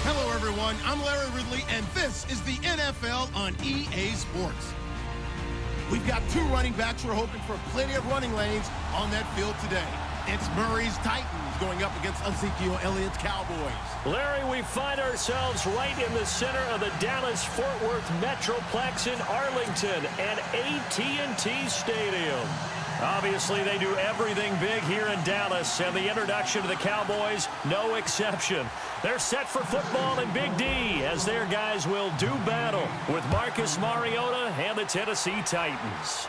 Hello, everyone. I'm Larry Ridley, and this is the NFL on EA Sports. We've got two running backs who are hoping for plenty of running lanes on that field today. It's Murray's Titans going up against Ezekiel Elliott's Cowboys. Larry, we find ourselves right in the center of the Dallas-Fort Worth Metroplex in Arlington and AT&T Stadium. Obviously, they do everything big here in Dallas, and the introduction to the Cowboys, no exception. They're set for football in Big D as their guys will do battle with Marcus Mariota and the Tennessee Titans.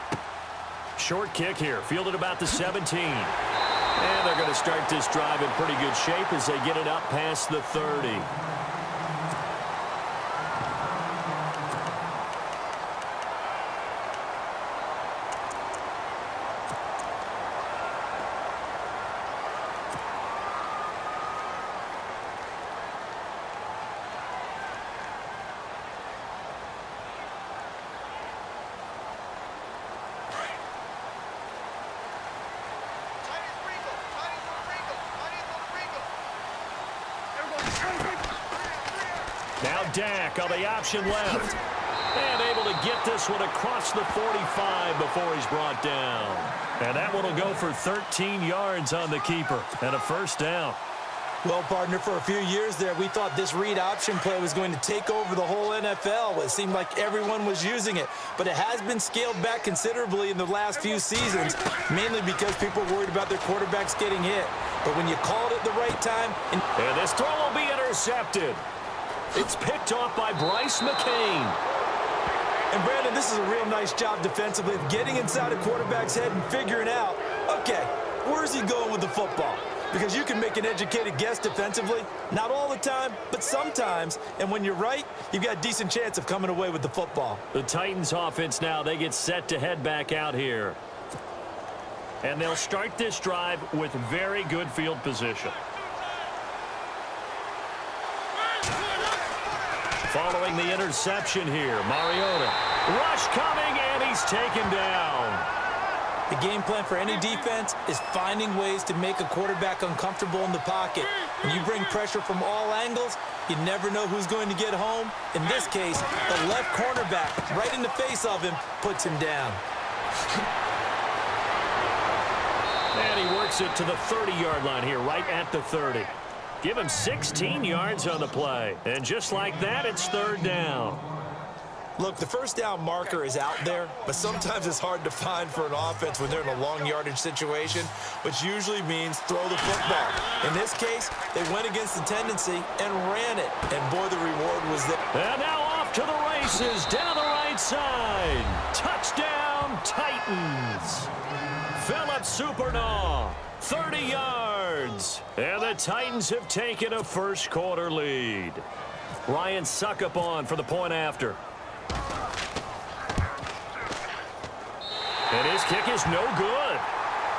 Short kick here, fielded about the 17. And they're going to start this drive in pretty good shape as they get it up past the 30. Now Dak on the option left. And able to get this one across the 45 before he's brought down. And that one will go for 13 yards on the keeper and a first down. Well, partner, for a few years there, we thought this read option play was going to take over the whole NFL. It seemed like everyone was using it. But it has been scaled back considerably in the last few seasons, mainly because people were worried about their quarterbacks getting hit. But when you called it the right time... And this throw will be intercepted. It's picked off by Bryce McCain. And, Brandon, this is a real nice job defensively of getting inside a quarterback's head and figuring out, okay, where's he going with the football? Because you can make an educated guess defensively. Not all the time, but sometimes. And when you're right, you've got a decent chance of coming away with the football. The Titans offense now, they get set to head back out here. And they'll start this drive with very good field position. Following the interception here, Mariota. Rush coming, and he's taken down. The game plan for any defense is finding ways to make a quarterback uncomfortable in the pocket. When you bring pressure from all angles, you never know who's going to get home. In this case, the left cornerback right in the face of him puts him down. And he works it to the 30-yard line here, right at the 30. Give him 16 yards on the play. And just like that, it's third down. Look, the first down marker is out there, but sometimes it's hard to find for an offense when they're in a long yardage situation, which usually means throw the football. In this case, they went against the tendency and ran it. And boy, the reward was there. And now off to the races down the right side. Touchdown, Titans. Philip Supernaw, 30 yards. And the Titans have taken a first quarter lead. Ryan Suckup on for the point after. And his kick is no good.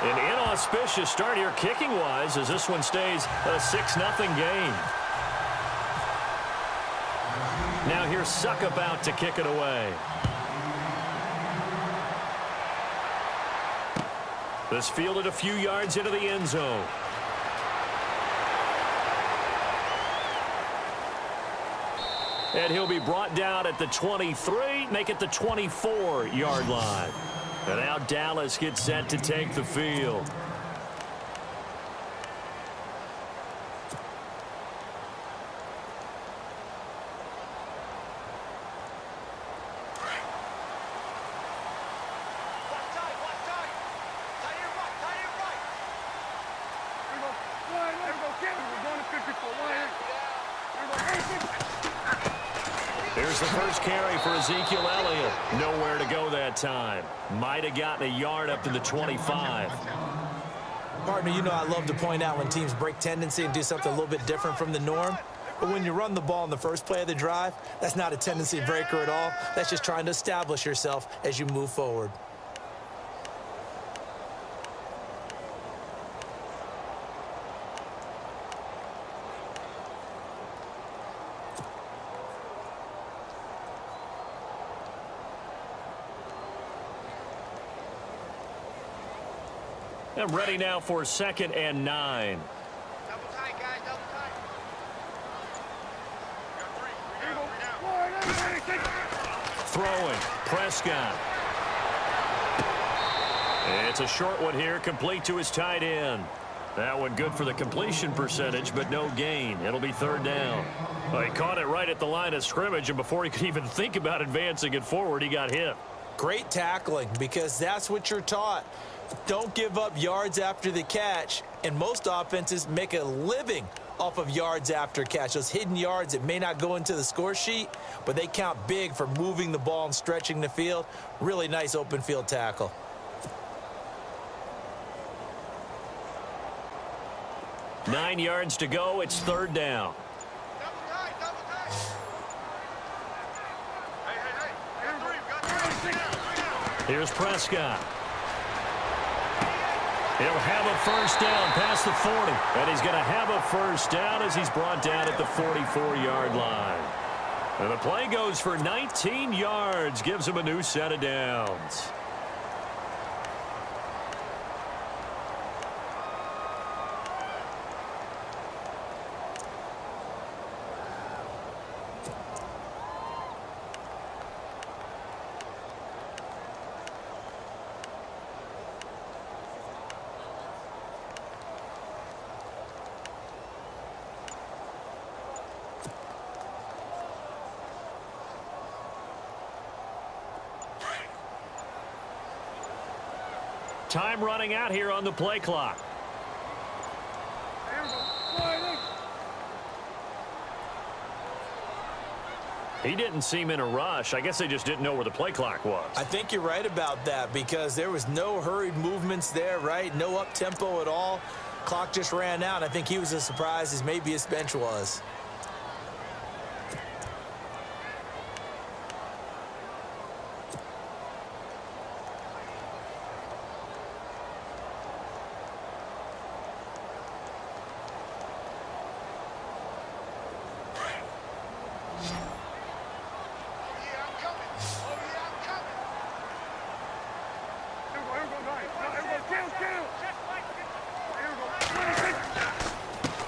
An inauspicious start here kicking-wise as this one stays a 6-0 game. Now here's Suckup out to kick it away. This fielded a few yards into the end zone. And he'll be brought down at the 23, make it the 24-yard line. And now Dallas gets set to take the field. Here's the first carry for Ezekiel Elliott. Nowhere to go that time. Might have gotten a yard up to the 25. Partner, you know I love to point out when teams break tendency and do something a little bit different from the norm. But when you run the ball in the first play of the drive, that's not a tendency breaker at all. That's just trying to establish yourself as you move forward. And ready now for 2nd and 9. Double tight, guys. Double tight. Throwing. Prescott. It's a short one here, complete to his tight end. That one good for the completion percentage, but no gain. It'll be 3rd down. Well, he caught it right at the line of scrimmage, and before he could even think about advancing it forward, he got hit. Great tackling, because that's what you're taught. Don't give up yards after the catch, and most offenses make a living off of yards after catch. Those hidden yards that may not go into the score sheet, but they count big for moving the ball and stretching the field. Really nice open field tackle. Nine yards to go. It's 3rd down. Double tight. Double tight. Hey. We got 3. Here's Prescott. He'll have a 1st down past the 40. And he's going to have a 1st down as he's brought down at the 44-yard line. And the play goes for 19 yards. Gives him a new set of downs. Time running out here on the play clock. He didn't seem in a rush. I guess they just didn't know where the play clock was. I think you're right about that, because there was no hurried movements there, right? No up-tempo at all. Clock just ran out. I think he was as surprised as maybe his bench was.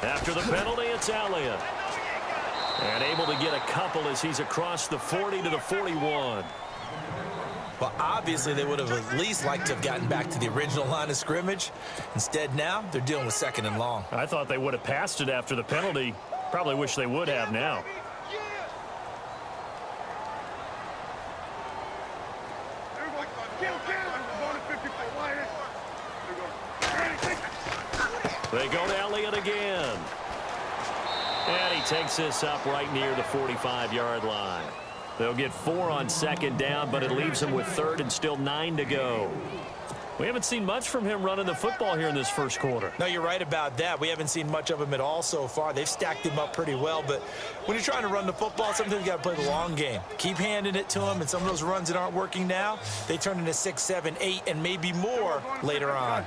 After the penalty, it's Elliott. And able to get a couple as he's across the 40 to the 41. Well, obviously, they would have at least liked to have gotten back to the original line of scrimmage. Instead, now, they're dealing with 2nd and long. I thought they would have passed it after the penalty. Probably wish they would have now. They go to Elliott again. And he takes this up right near the 45-yard line. They'll get 4 on 2nd down, but it leaves them with 3rd and still 9 to go. We haven't seen much from him running the football here in this first quarter. No, you're right about that. We haven't seen much of him at all so far. They've stacked him up pretty well, but when you're trying to run the football, sometimes you got to play the long game. Keep handing it to him, and some of those runs that aren't working now, they turn into 6, 7, 8, and maybe more later on.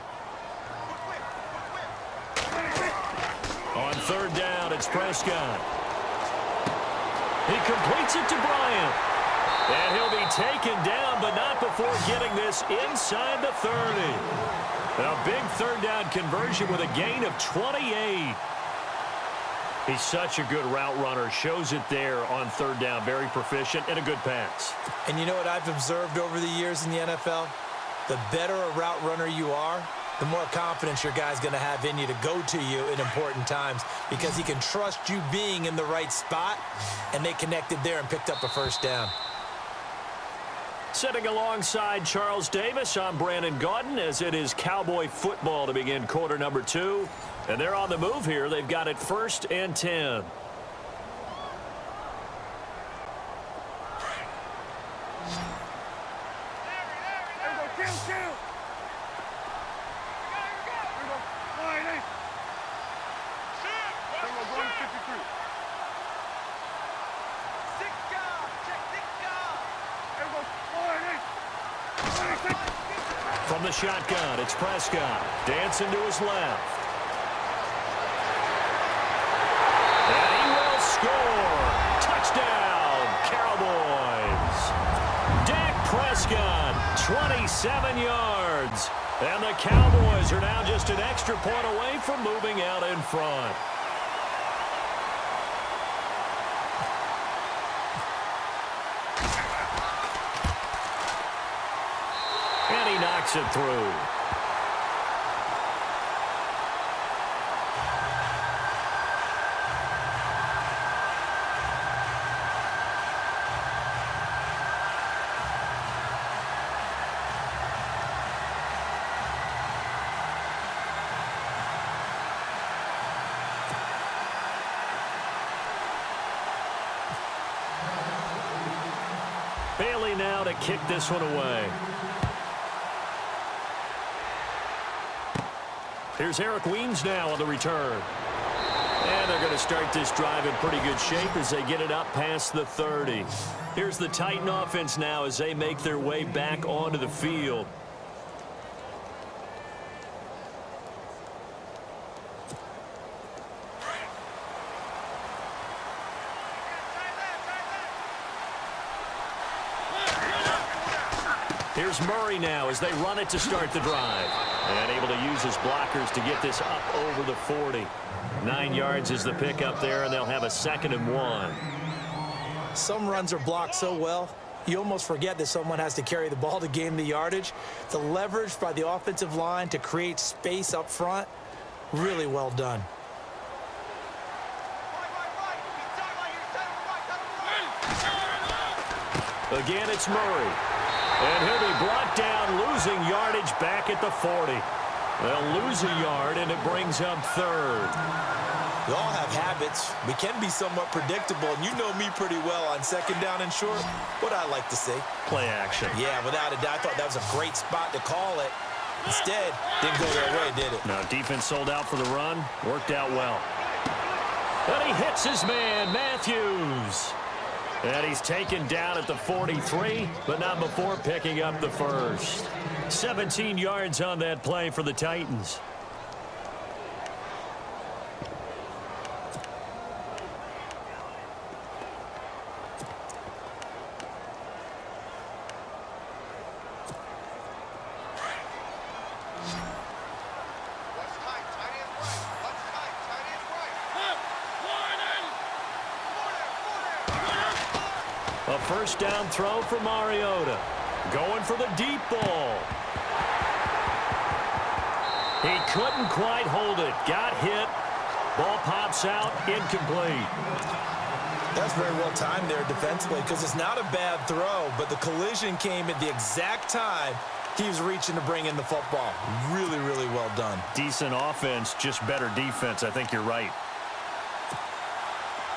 On 3rd down, it's Prescott. He completes it to Bryant. And he'll be taken down, but not before getting this inside the 30. A big 3rd down conversion with a gain of 28. He's such a good route runner. Shows it there on 3rd down. Very proficient and a good pass. And you know what I've observed over the years in the NFL? The better a route runner you are, the more confidence your guy's going to have in you to go to you in important times, because he can trust you being in the right spot, and they connected there and picked up a 1st down. Sitting alongside Charles Davis, I'm Brandon Gaudin, as it is Cowboy football to begin quarter number 2. And they're on the move here. They've got it 1st and 10. From the shotgun, it's Prescott. Dancing to his left. And he will score. Touchdown, Cowboys. Dak Prescott, 27 yards. And the Cowboys are now just an extra point away from moving out in front. And he knocks it through. Bailey now to kick this one away. Here's Eric Weems now on the return. And they're going to start this drive in pretty good shape as they get it up past the 30. Here's the Titan offense now as they make their way back onto the field. Here's Murray now as they run it to start the drive. And able to use his blockers to get this up over the 40. 9 yards is the pickup there, and they'll have a 2nd and 1. Some runs are blocked so well, you almost forget that someone has to carry the ball to gain the yardage. The leverage by the offensive line to create space up front, really well done. Again, it's Murray. And he'll be brought down, losing yardage back at the 40. They'll lose a yard, and it brings up 3rd. We all have habits. We can be somewhat predictable, and you know me pretty well on 2nd down and short. What I like to say. Play action. Yeah, without a doubt, I thought that was a great spot to call it. Instead, didn't go their way, did it? No, defense sold out for the run. Worked out well. And he hits his man, Matthews. And he's taken down at the 43, but not before picking up the 1st. 17 yards on that play for the Titans. A 1st down throw for Mariota. Going for the deep ball. He couldn't quite hold it. Got hit. Ball pops out. Incomplete. That's very well timed there defensively because it's not a bad throw, but the collision came at the exact time he was reaching to bring in the football. Really, really well done. Decent offense, just better defense. I think you're right.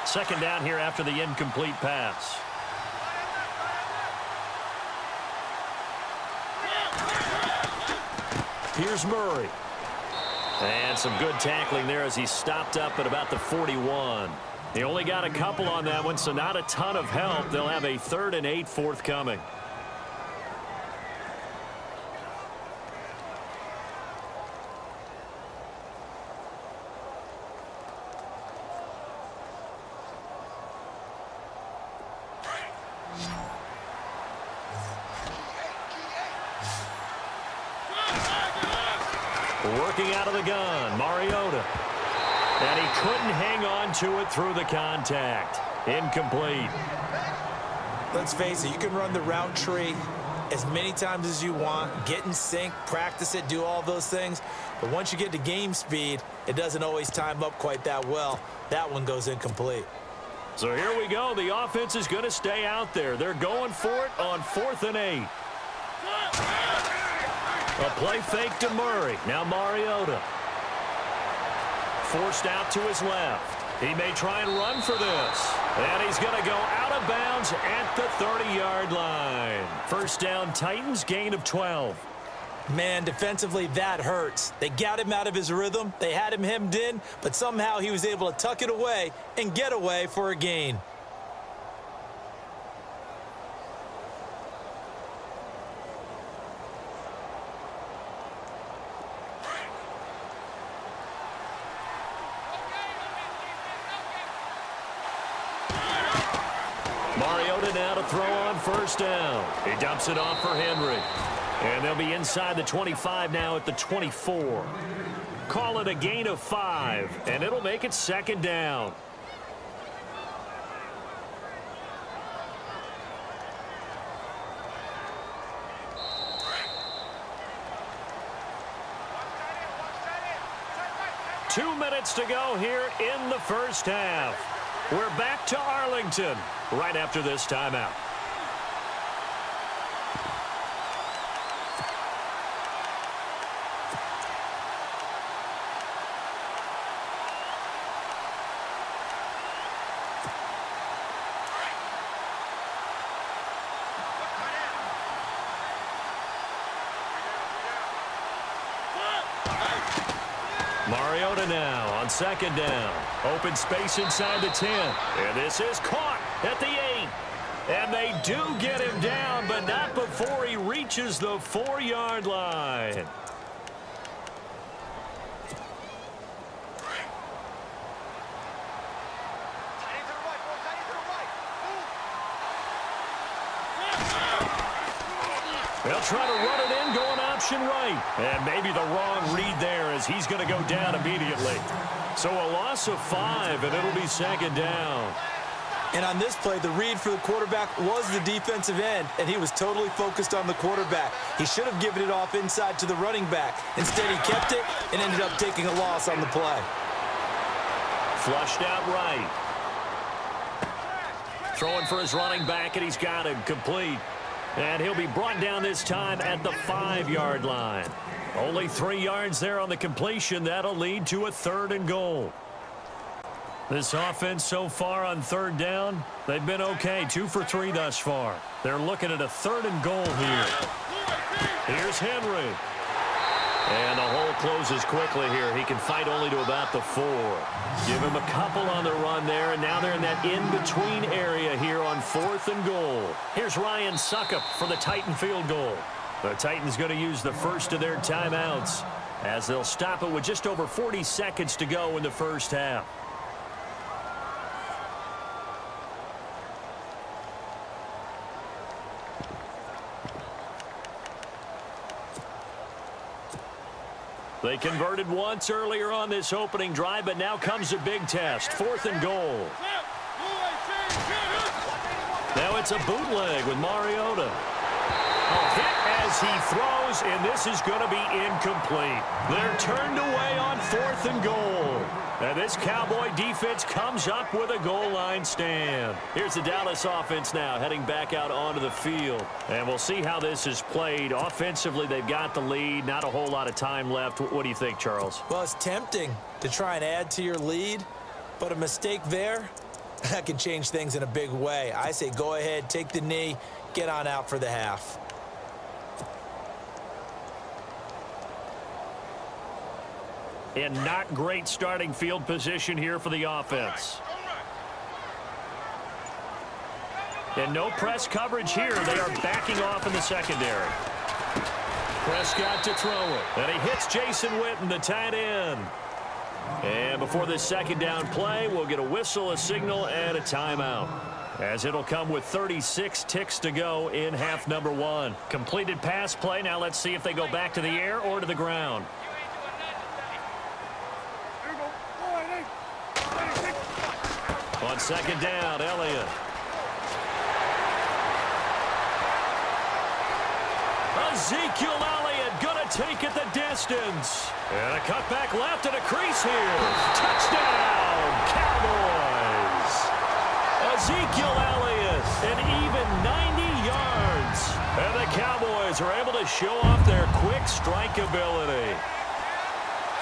2nd down here after the incomplete pass. Here's Murray. And some good tackling there as he stopped up at about the 41. He only got a couple on that one, so not a ton of help. They'll have a 3rd and 8 forthcoming. Working out of the gun, Mariota. And he couldn't hang on to it through the contact. Incomplete. Let's face it, you can run the route tree as many times as you want, get in sync, practice it, do all those things. But once you get to game speed, it doesn't always time up quite that well. That one goes incomplete. So here we go. The offense is going to stay out there. They're going for it on 4th and 8. A play fake to Murray. Now Mariota. Forced out to his left. He may try and run for this. And he's going to go out of bounds at the 30-yard line. 1st down, Titans, gain of 12. Man, defensively, that hurts. They got him out of his rhythm. They had him hemmed in, but somehow he was able to tuck it away and get away for a gain. Mariota now to throw on 1st down. He dumps it off for Henry. And they'll be inside the 25 now at the 24. Call it a gain of 5, and it'll make it second down. Two minutes to go here in the first half. We're back to Arlington right after this timeout. Mariota now on second down. Open space inside the 10. And this is caught at the 8. And they do get him down, but not before he reaches the 4-yard line. They'll try to run it in, going option right. And maybe the wrong read there as he's going to go down immediately. So a loss of 5, and it'll be second down. And on this play, the read for the quarterback was the defensive end, and he was totally focused on the quarterback. He should have given it off inside to the running back. Instead, he kept it and ended up taking a loss on the play. Flushed out right. Throwing for his running back, and he's got him complete. And he'll be brought down this time at the 5-yard line. Only 3 yards there on the completion. That'll lead to a 3rd and goal. This offense so far on 3rd down, they've been okay. 2 for 3 thus far. They're looking at a 3rd and goal here. Here's Henry. And the hole closes quickly here. He can fight only to about the 4. Give him a couple on the run there, and now they're in that in-between area here on 4th and goal. Here's Ryan Suckup for the Titan field goal. The Titans going to use the first of their timeouts as they'll stop it with just over 40 seconds to go in the first half. They converted once earlier on this opening drive, but now comes a big test. 4th and goal. Now it's a bootleg with Mariota. A hit as he throws, and this is going to be incomplete. They're turned away on 4th and goal. And this Cowboy defense comes up with a goal line stand. Here's the Dallas offense now heading back out onto the field. And we'll see how this is played. Offensively, they've got the lead. Not a whole lot of time left. What do you think, Charles? Well, it's tempting to try and add to your lead, but a mistake there, that can change things in a big way. I say go ahead, take the knee, get on out for the half. And not great starting field position here for the offense. And no press coverage here. They are backing off in the secondary. Prescott to throw it. And he hits Jason Witten, the tight end. And before this second down play, we'll get a whistle, a signal, and a timeout. As it'll come with 36 ticks to go in half number 1. Completed pass play. Now let's see if they go back to the air or to the ground. On second down, Elliott. Ezekiel Elliott going to take it the distance. And a cutback left and a crease here. Touchdown, Cowboys. Ezekiel Elliott, an even 90 yards. And the Cowboys are able to show off their quick strike ability.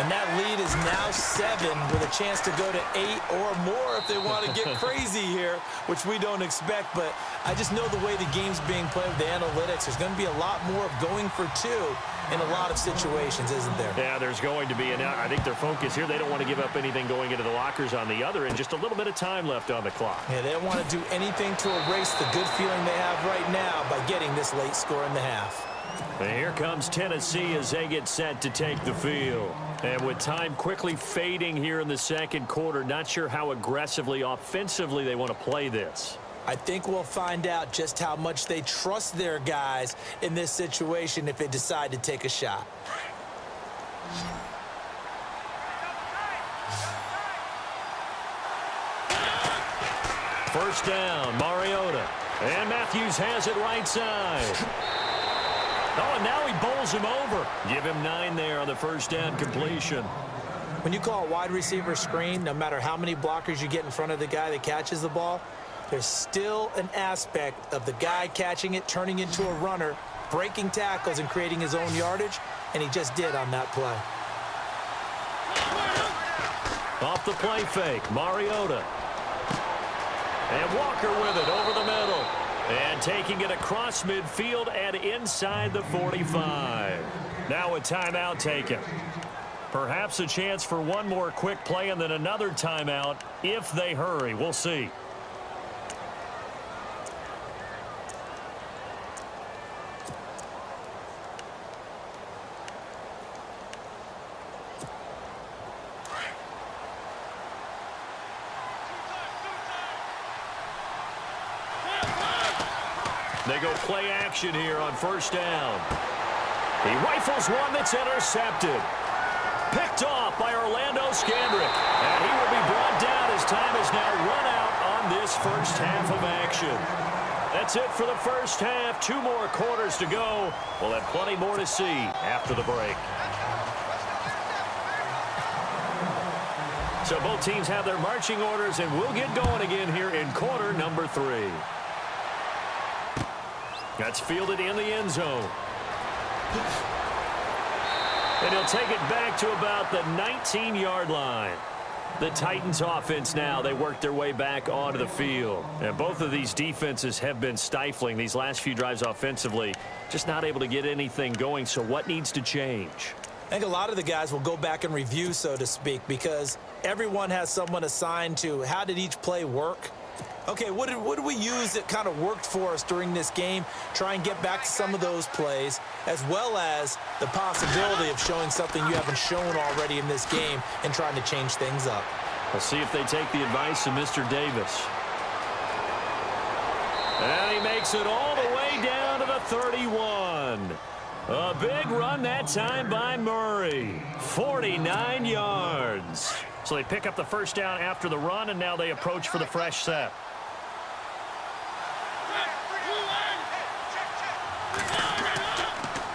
And that lead is now 7 with a chance to go to 8 or more if they want to get crazy here, which we don't expect. But I just know the way the game's being played with the analytics, there's going to be a lot more of going for 2 in a lot of situations, isn't there? Yeah, there's going to be. And I think their focus here, they don't want to give up anything going into the lockers on the other, and just a little bit of time left on the clock. Yeah, they don't want to do anything to erase the good feeling they have right now by getting this late score in the half. And here comes Tennessee as they get set to take the field. And with time quickly fading here in the second quarter, not sure how aggressively, offensively they want to play this. I think we'll find out just how much they trust their guys in this situation if they decide to take a shot. First down, Mariota. And Matthews has it right side. Oh, and now he bowls him over. Give him 9 there on the first down completion. When you call a wide receiver screen, no matter how many blockers you get in front of the guy that catches the ball, there's still an aspect of the guy catching it, turning into a runner, breaking tackles and creating his own yardage, and he just did on that play. Off the play fake, Mariota. And Walker with it over the middle. And taking it across midfield and inside the 45. Now a timeout taken. Perhaps a chance for one more quick play and then another timeout if they hurry. We'll see. They go play action here on first down. He rifles one that's intercepted. Picked off by Orlando Scandrick. And he will be brought down as time is now run out on this first half of action. That's it for the first half. 2 more quarters to go. We'll have plenty more to see after the break. So both teams have their marching orders, and we'll get going again here in quarter number 3. That's fielded in the end zone. And he'll take it back to about the 19-yard line. The Titans offense now, they work their way back onto the field. And both of these defenses have been stifling these last few drives offensively. Just not able to get anything going, so what needs to change? I think a lot of the guys will go back and review, so to speak, because everyone has someone assigned to how did each play work. Okay, what did we use that kind of worked for us during this game? Try and get back to some of those plays, as well as the possibility of showing something you haven't shown already in this game and trying to change things up. We'll see if they take the advice of Mr. Davis. And he makes it all the way down to the 31. A big run that time by Murray. 49 yards. So they pick up the first down after the run, and now they approach for the fresh set.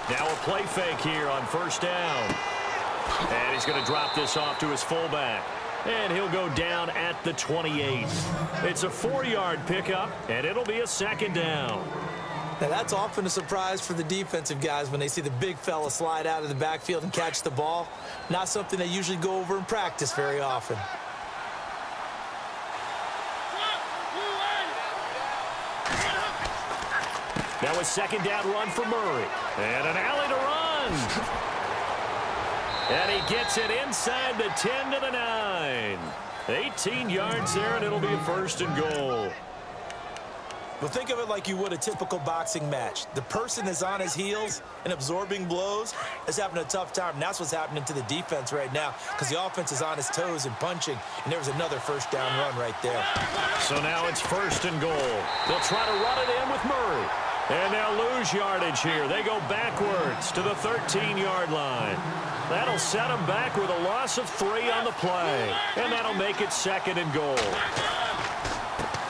Now a play fake here on first down. And he's going to drop this off to his fullback. And he'll go down at the 28. It's a 4-yard pickup, and it'll be a second down. Now, that's often a surprise for the defensive guys when they see the big fella slide out of the backfield and catch the ball. Not something they usually go over in practice very often. Now a second down run for Murray. And an alley to run. And he gets it inside the 10 to the 9. 18 yards there, and it'll be a first and goal. Well, think of it like you would a typical boxing match. The person is on his heels and absorbing blows is having a tough time. And that's what's happening to the defense right now because the offense is on his toes and punching. And there was another first down run right there. So now it's first and goal. They'll try to run it in with Murray. And they'll lose yardage here. They go backwards to the 13-yard line. That'll set them back with a loss of 3 on the play. And that'll make it second and goal.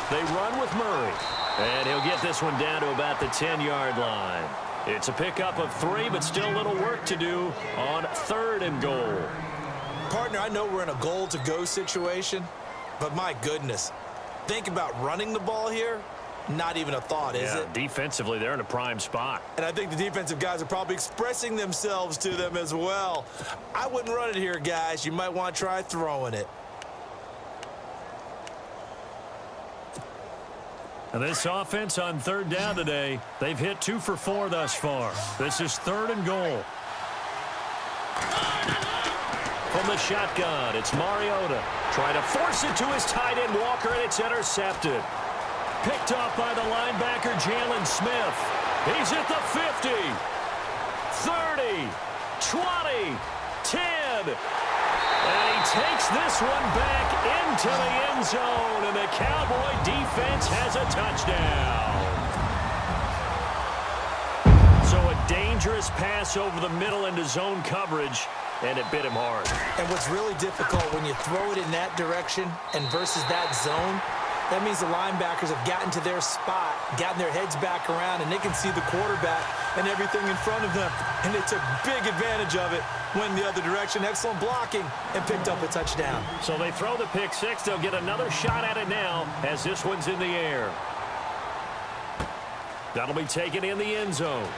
They run with Murray. And he'll get this one down to about the 10-yard line. It's a pickup of 3, but still a little work to do on third and goal. Partner, I know we're in a goal-to-go situation, but my goodness, think about running the ball here. Not even a thought, is it? Defensively, they're in a prime spot. And I think the defensive guys are probably expressing themselves to them as well. I wouldn't run it here, guys. You might want to try throwing it. And this offense on third down today, they've hit 2 for 4 thus far. This is third and goal. From the shotgun, it's Mariota. Trying to force it to his tight end, Walker, and it's intercepted. Picked off by the linebacker, Jalen Smith. He's at the 50, 30, 20, 10. And he takes this one back into the end zone, and the Cowboy defense has a touchdown. So a dangerous pass over the middle into zone coverage, and it bit him hard. And what's really difficult when you throw it in that direction and versus that zone, that means the linebackers have gotten to their spot, gotten their heads back around, and they can see the quarterback and everything in front of them. And they took big advantage of it, went the other direction, excellent blocking, and picked up a touchdown. So they throw the pick six. They'll get another shot at it now as this one's in the air. That'll be taken in the end zone.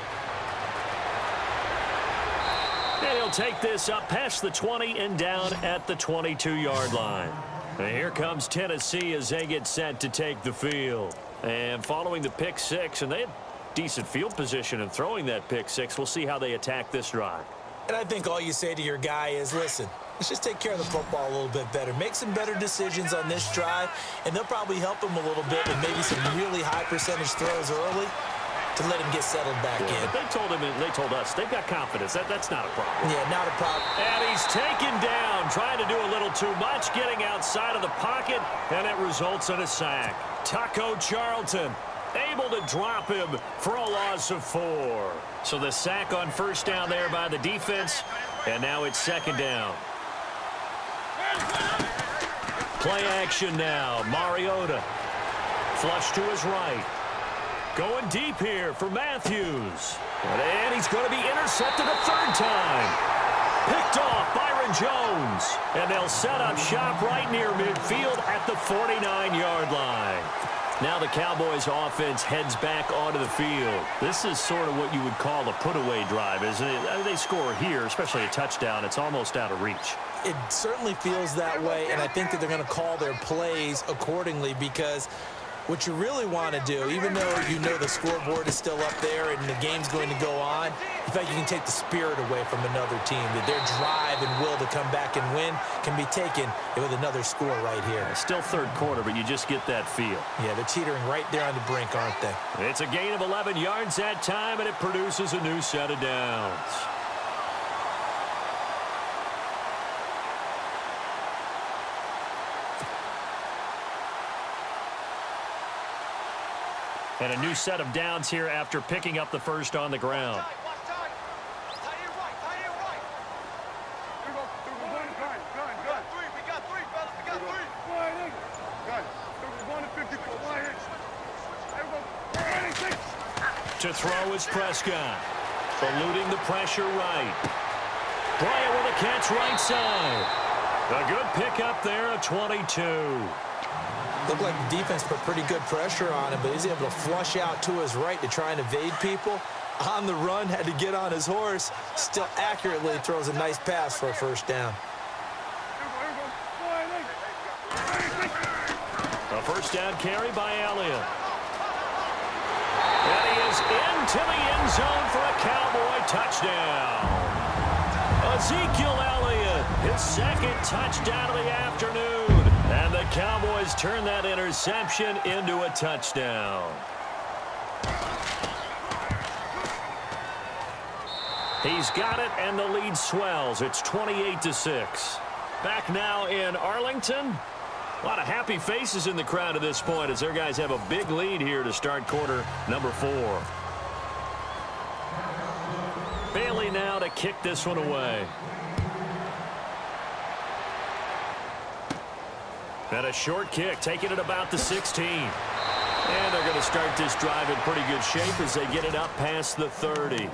And he'll take this up past the 20 and down at the 22-yard line. And here comes Tennessee as they get set to take the field. And following the pick six, and they had decent field position in throwing that pick six. We'll see how they attack this drive. And I think all you say to your guy is, listen, let's just take care of the football a little bit better. Make some better decisions on this drive, and they'll probably help him a little bit with maybe some really high percentage throws early to let him get settled back in. But they told him, and they told us, they've got confidence. That's not a problem. Yeah, not a problem. And he's taken down, trying to do a little too much, getting outside of the pocket, and it results in a sack. Taco Charlton able to drop him for a loss of 4. So the sack on first down there by the defense, and now it's second down. Play action now. Mariota. Flush to his right. Going deep here for Matthews. And he's going to be intercepted a third time. Picked off Byron Jones. And they'll set up shop right near midfield at the 49-yard line. Now the Cowboys offense heads back onto the field. This is sort of what you would call a put-away drive, isn't it? They score here, especially a touchdown. It's almost out of reach. It certainly feels that way, and I think that they're going to call their plays accordingly, because what you really want to do, even though you know the scoreboard is still up there and the game's going to go on, in fact, you can take the spirit away from another team. That their drive and will to come back and win can be taken with another score right here. Still third quarter, but you just get that feel. Yeah, they're teetering right there on the brink, aren't they? It's a gain of 11 yards that time, and it produces a new set of downs. And a new set of downs here after picking up the first on the ground. To throw is Prescott. Eluding the pressure right. Bryant with a catch right side. A good pickup there at 22. Looked like the defense put pretty good pressure on him, but he's able to flush out to his right to try and evade people. On the run, had to get on his horse. Still accurately throws a nice pass for a first down. A first down carry by Elliott. And he is into the end zone for a Cowboy touchdown. Ezekiel Elliott, his second touchdown of the afternoon. And the Cowboys turn that interception into a touchdown. He's got it, and the lead swells. It's 28-6. Back now in Arlington. A lot of happy faces in the crowd at this point as their guys have a big lead here to start quarter number 4. Bailey now to kick this one away. And a short kick, taking it about the 16. And they're going to start this drive in pretty good shape as they get it up past the 30.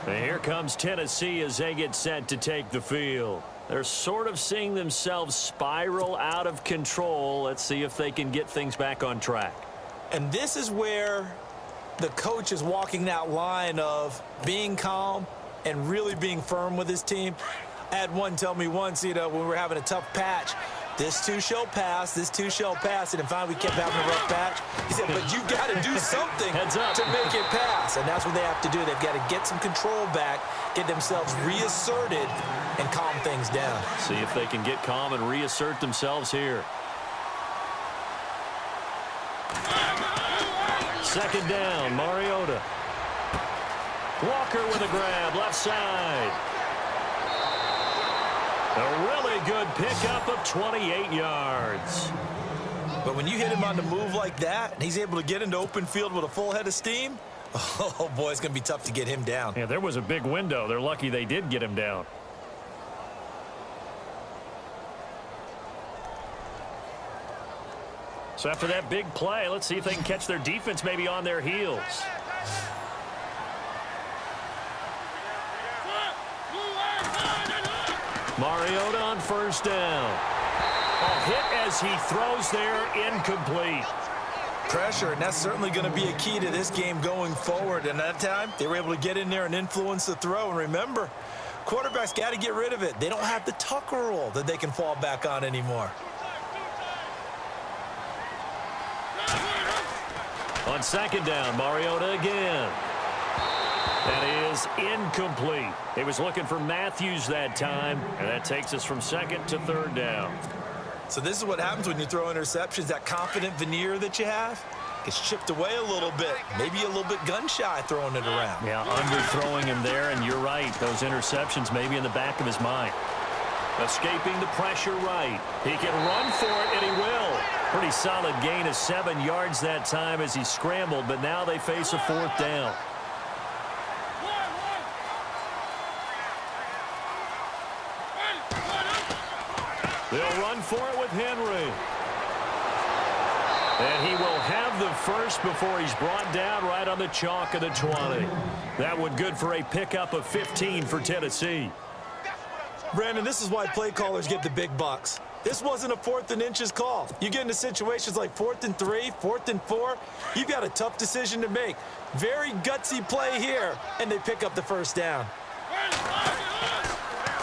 And here comes Tennessee as they get set to take the field. They're sort of seeing themselves spiral out of control. Let's see if they can get things back on track. And this is where the coach is walking that line of being calm and really being firm with his team. I had one tell me once, when we were having a tough patch, this too shall pass, this too shall pass, and finally we kept having a rough patch. He said, but you got to do something to make it pass, and that's what they have to do. They've got to get some control back, get themselves reasserted, and calm things down. See if they can get calm and reassert themselves here. Second down, Mariota. Walker with a grab, left side. A really good pickup of 28 yards. But when you hit him on the move like that, and he's able to get into open field with a full head of steam, oh, boy, it's going to be tough to get him down. Yeah, there was a big window. They're lucky they did get him down. So after that big play, let's see if they can catch their defense maybe on their heels. Mariota on first down. A hit as he throws there, incomplete. Pressure, and that's certainly going to be a key to this game going forward. And that time, they were able to get in there and influence the throw. And remember, quarterbacks got to get rid of it. They don't have the Tucker rule that they can fall back on anymore. On second down, Mariota again. That is incomplete. He was looking for Matthews that time, and that takes us from second to third down. So this is what happens when you throw interceptions. That confident veneer that you have gets chipped away a little bit. Maybe a little bit gun-shy throwing it around. Yeah, underthrowing him there, and you're right. Those interceptions maybe in the back of his mind. Escaping the pressure right. He can run for it, and he will. Pretty solid gain of 7 yards that time as he scrambled, but now they face a fourth down. They'll run for it with Henry. And he will have the first before he's brought down right on the chalk of the 20. That one good for a pickup of 15 for Tennessee. Brandon, this is why play callers get the big bucks. This wasn't a 4th and inches call. You get into situations like 4th and 3, 4th and 4. You've got a tough decision to make. Very gutsy play here, and they pick up the first down.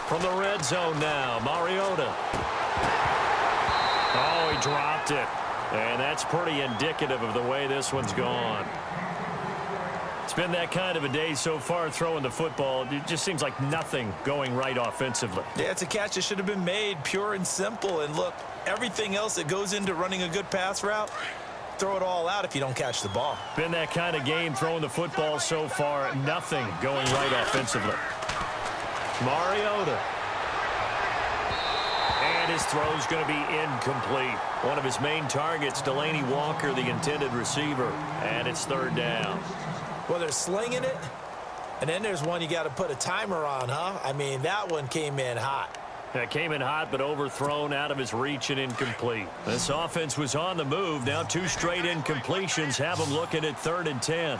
From the red zone now, Mariota. Oh, he dropped it. And that's pretty indicative of the way this one's gone. It's been that kind of a day so far throwing the football. It just seems like nothing going right offensively. Yeah, it's a catch that should have been made, pure and simple. And look, everything else that goes into running a good pass route, throw it all out if you don't catch the ball. Been that kind of game throwing the football so far. Nothing going right offensively. Mariota. And his throw's going to be incomplete. One of his main targets, Delaney Walker, the intended receiver. And it's third down. Well, they're slinging it, and then there's one you got to put a timer on, huh? I mean, that one came in hot. That came in hot, but overthrown out of his reach and incomplete. This offense was on the move. Now 2 straight incompletions have them looking at 3rd and 10.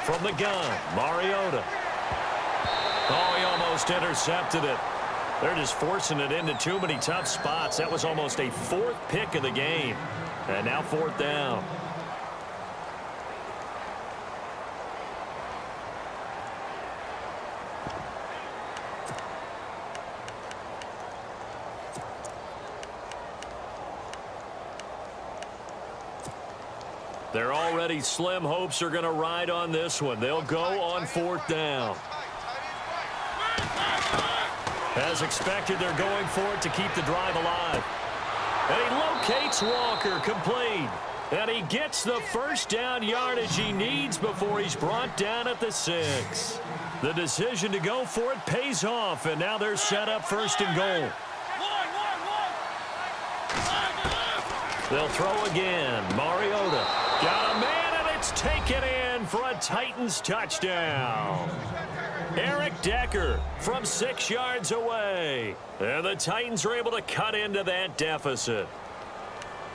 From the gun, Mariota. Oh, he almost intercepted it. They're just forcing it into too many tough spots. That was almost a 4th pick of the game. And now 4th down. Their already slim hopes are going to ride on this one. They'll go on 4th down. As expected, they're going for it to keep the drive alive. And he locates Walker, complete. And he gets the first down yardage he needs before he's brought down at the 6. The decision to go for it pays off, and now they're set up 1st and goal. They'll throw again. Mariota got a man, and it's taken in for a Titans touchdown. Eric Decker from 6 yards away. And the Titans are able to cut into that deficit.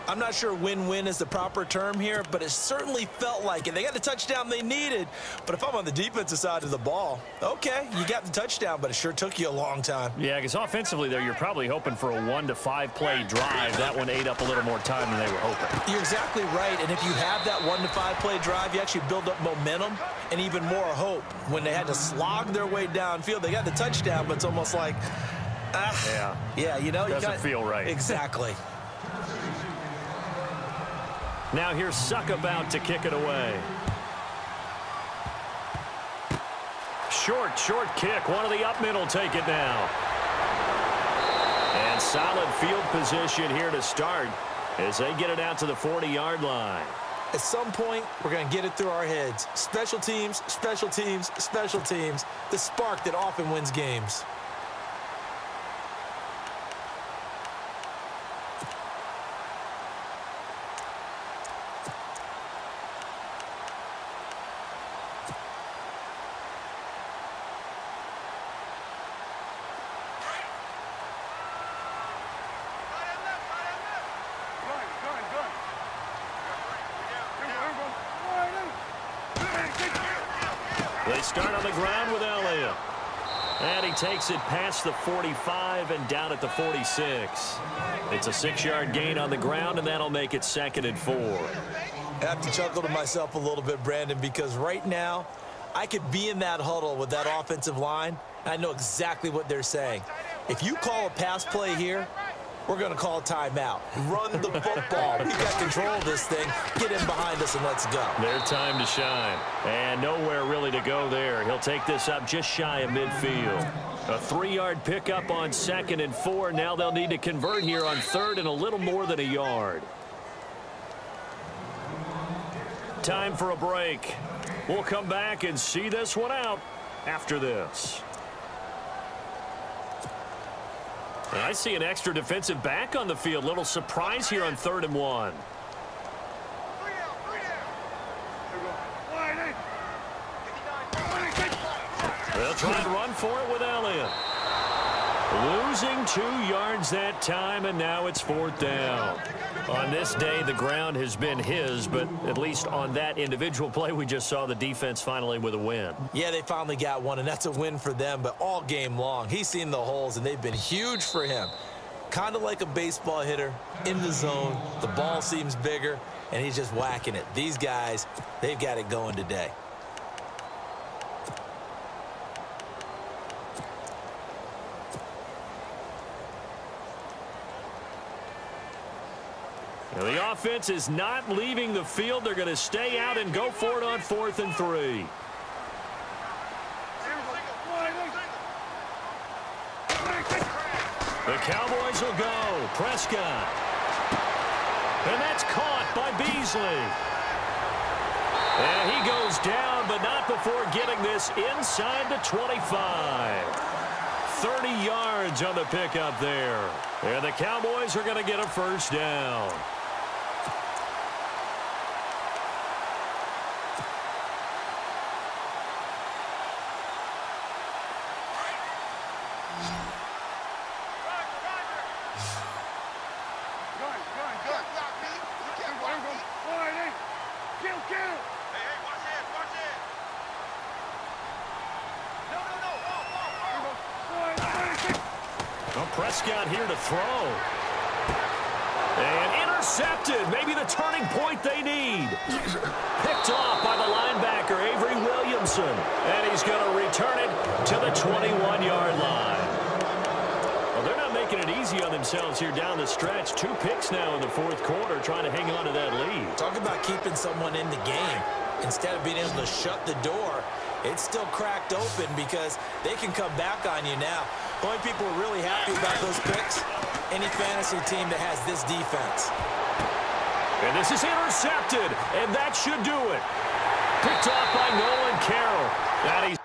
I'm not sure win-win is the proper term here, but it certainly felt like it. They got the touchdown they needed, but if I'm on the defensive side of the ball, okay, you got the touchdown, but it sure took you a long time. Yeah, because offensively there, you're probably hoping for a 1 to 5 play drive. That one ate up a little more time than they were hoping. You're exactly right, and if you have that 1 to 5 play drive, you actually build up momentum and even more hope. When they had to slog their way downfield, they got the touchdown, but it's almost like, yeah, you know, doesn't feel right. Exactly. Now here's Suck about to kick it away. Short kick. One of the up middle take it now. And solid field position here to start as they get it out to the 40-yard line. At some point, we're going to get it through our heads. Special teams, special teams, special teams. The spark that often wins games. They start on the ground with Elliott. And he takes it past the 45 and down at the 46. It's a 6-yard gain on the ground, and that'll make it 2nd and 4. I have to chuckle to myself a little bit, Brandon, because right now I could be in that huddle with that offensive line, and I know exactly what they're saying. If you call a pass play here, we're going to call a timeout. Run the football. We've got control of this thing. Get in behind us and let's go. Their time to shine. And nowhere really to go there. He'll take this up just shy of midfield. A 3-yard pickup on 2nd and 4. Now they'll need to convert here on 3rd and a little more than a yard. Time for a break. We'll come back and see this one out after this. And I see an extra defensive back on the field. Little surprise here on 3rd and 1. They'll try to run for it with Elliott. Losing 2 yards that time, and now it's 4th down. On this day, the ground has been his, but at least on that individual play, we just saw the defense finally with a win. Yeah, they finally got one, and that's a win for them, but all game long, he's seen the holes, and they've been huge for him. Kind of like a baseball hitter in the zone. The ball seems bigger, and he's just whacking it. These guys, they've got it going today. Now the offense is not leaving the field. They're going to stay out and go for it on 4th and 3. The Cowboys will go. Prescott. And that's caught by Beasley. And he goes down, but not before getting this inside the 25. 30 yards on the pickup there. And the Cowboys are going to get a 1st down. Prescott here to throw. And intercepted. Maybe the turning point they need. Picked off by the linebacker, Avery Williamson. And he's going to return it to the 21-yard line. Well, they're not making it easy on themselves here down the stretch. 2 picks now in the 4th quarter, trying to hang on to that lead. Talk about keeping someone in the game. Instead of being able to shut the door, it's still cracked open because they can come back on you now. The only people who are really happy about those picks, any fantasy team that has this defense. And this is intercepted, and that should do it. Picked off by Nolan Carroll. And he's